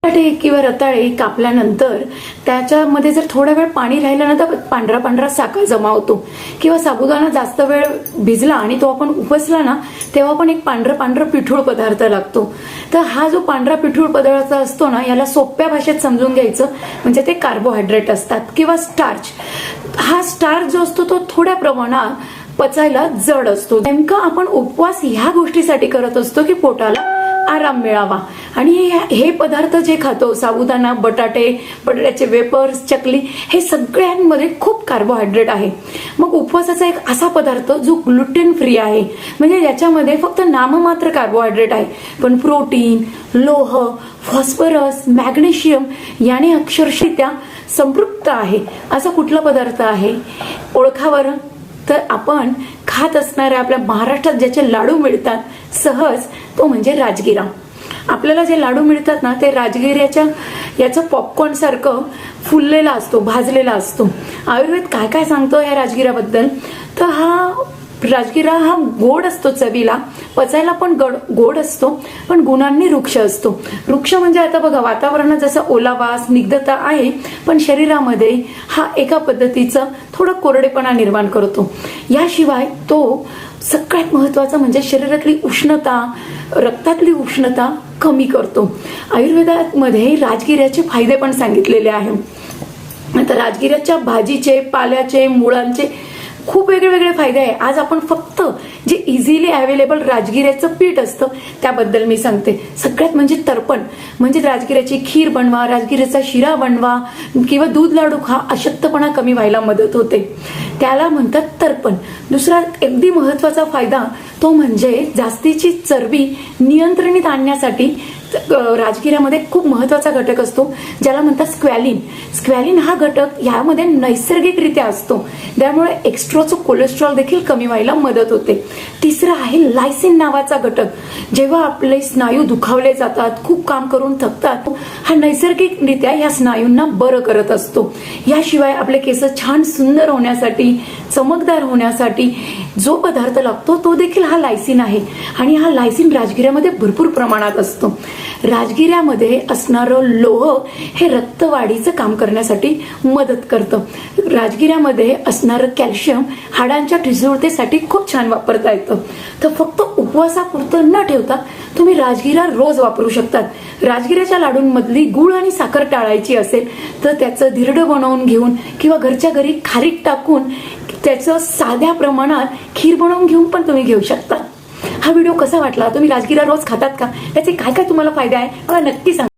बटाटे किंवा रताळे कापल्यानंतर त्याच्यामध्ये जर थोडा वेळ पाणी राहिलं ना तर पांढरा पांढरा साखर जमा होतो, किंवा साबुदाणा जास्त वेळ भिजला आणि तो आपण उपसला ना तेव्हा पण एक पांढरं पांढरं पिठूळ पदार्थ लागतो. तर हा जो पांढरा पिठूळ पदार्थ असतो ना, याला सोप्या भाषेत समजून घ्यायचं म्हणजे ते कार्बोहायड्रेट असतात किंवा स्टार्च. हा स्टार्च जो असतो तो थोड्या प्रमाणात पचायला जड असतो. नेमकं आपण उपवास ह्या गोष्टीसाठी करत असतो की पोटाला आराम मिळावा. आणि हे पदार्थ जे खातो, साबुदाणा, बटाट्याचे वेपर्स, चकली, हे सगळ्यांमध्ये खूप कार्बोहायड्रेट आहे. मग उपवासाचा एक असा पदार्थ जो ग्लुटेन फ्री आहे, म्हणजे याच्यामध्ये फक्त नाममात्र कार्बोहायड्रेट आहे, पण प्रोटीन, लोह, फॉस्फरस, मॅग्नेशियम याने अक्षरशः संपृक्त आहे. असा कुठला पदार्थ आहे ओळखावर? तर आपण खात असणाऱ्या आपल्या महाराष्ट्रात ज्याचे लाडू मिळतात सहज, तो म्हणजे राजगिरा. आपल्याला जे लाडू मिळतात ना ते राजगिऱ्याच्या याचं पॉपकॉर्न सारखं फुललेला असतो, भाजलेला असतो. आयुर्वेद काय काय सांगतो या राजगिऱ्याबद्दल? तर हा राजगिरा हा गोड असतो, चवीला पचायला पण गोड असतो, पण गुणांनी वृक्ष असतो. वृक्ष म्हणजे आता बघा, वातावरणात जसा ओलावा, स्निग्धता आहे, पण शरीरामध्ये हा एका पद्धतीचा थोडा कोरडेपणा निर्माण करतो. याशिवाय तो सगळ्यात महत्वाचा म्हणजे शरीरातली उष्णता, रक्तातली उष्णता कमी करतो. आयुर्वेदामध्ये राजगिऱ्याचे फायदे पण सांगितलेले आहेत. आता राजगिऱ्याच्या भाजीचे, पाल्याचे, मुळांचे खूप वेगळे फायदे आहे. आज आपण फक्त जे इझिली अवेलेबल राजगिऱ्याचं पीठ असतं त्याबद्दल मी सांगते. सगळ्यात म्हणजे तर्पण, म्हणजे राजगिऱ्याची खीर बनवा, राजगिऱ्याचा शिरा बनवा किंवा दूध लाडू खा, अशक्तपणा कमी व्हायला मदत होते, त्याला म्हणतात तर्पण. दुसरा अगदी महत्वाचा फायदा तो म्हणजे जास्तीची चरबी नियंत्रणात आणण्यासाठी राजगिऱ्यामध्ये खूप महत्वाचा घटक असतो ज्याला म्हणतात स्क्वॅलिन. स्क्वॅलिन हा घटक यामध्ये नैसर्गिकरित्या असतो, त्यामुळे एक्स्ट्राचं कोलेस्ट्रॉल देखील कमी व्हायला मदत होते. तिसरा आहे लायसिन नावाचा घटक. जेव्हा आपले स्नायू दुखावले जातात, खूप काम करून थकतात, हा नैसर्गिकरित्या या स्नायूंना बरं करत असतो. याशिवाय आपले केस छान सुंदर होण्यासाठी, चमकदार होण्यासाठी जो पदार्थ लागतो तो देखील हा लायसिन आहे, आणि हा लायसिन राजगिऱ्यामध्ये भरपूर प्रमाणात असतो. राजगिऱ्यामध्ये असणारं लोह हे रक्तवाढीचं काम करण्यासाठी मदत करतं. राजगिऱ्यामध्ये असणारं कॅल्शियम हाडांच्या ठिसूळतेसाठी खूप छान वापरता येतं. तर फक्त उपवासापुरतं न ठेवता तुम्ही राजगिरा रोज वापरू शकतात. राजगिऱ्याच्या लाडूंमधली गुळ आणि साखर टाळायची असेल तर त्याचं धिरडं बनवून घेऊन किंवा घरच्या घरी खारीक टाकून त्याचं साध्या प्रमाणात खीर बनवून घेऊन पण तुम्ही घेऊ शकता. हा व्हिडिओ कसा वाटला? तुम्ही राजगिरा रोज खातात का? त्याचे काय काय तुम्हाला फायदे आहे मला नक्की सांगा.